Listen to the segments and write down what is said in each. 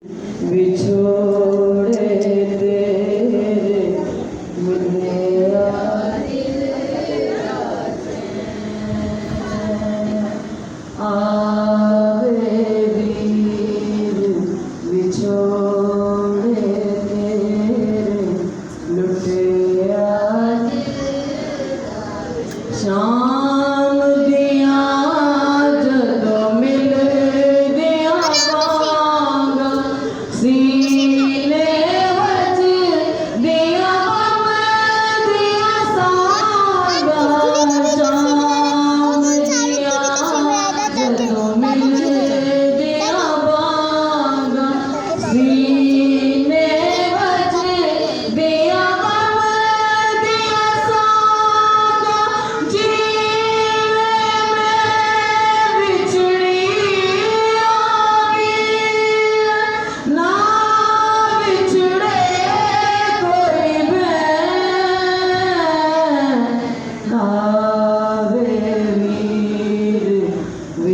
बिछोड़े तेरे मेरा आवे वीर बिछोड़े तेरे लुटे शाम दिया जदों मिल दिया बांगा सीने वच दिया गम दिया सांगा शाम दिया जदों मिल दिया बांगा सीने वच दिया गम दिया सांगा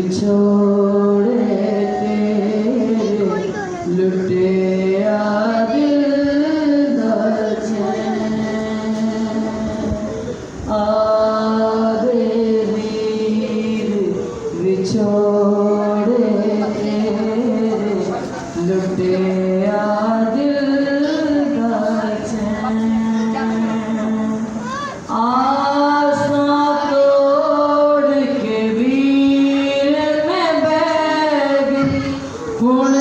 बिछोड़े तेरे लुटे दिल आवे वीर बिछोड़े तेरे लुटे दिल आसा तोड़ के वीर में बैग हुण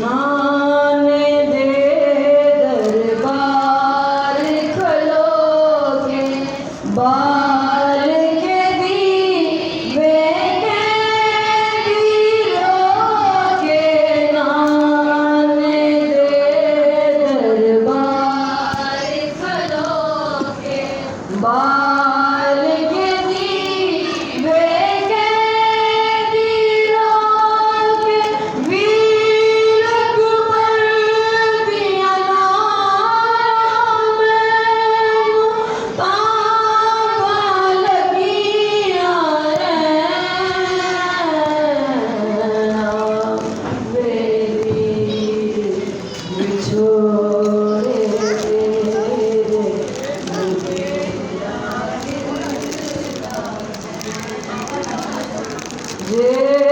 नाने दे दरबार खलो के बाल के दीवे के वीरों के नाने दे दरबार खलो के बाल के दीवे के वीरों के वीर Yeah.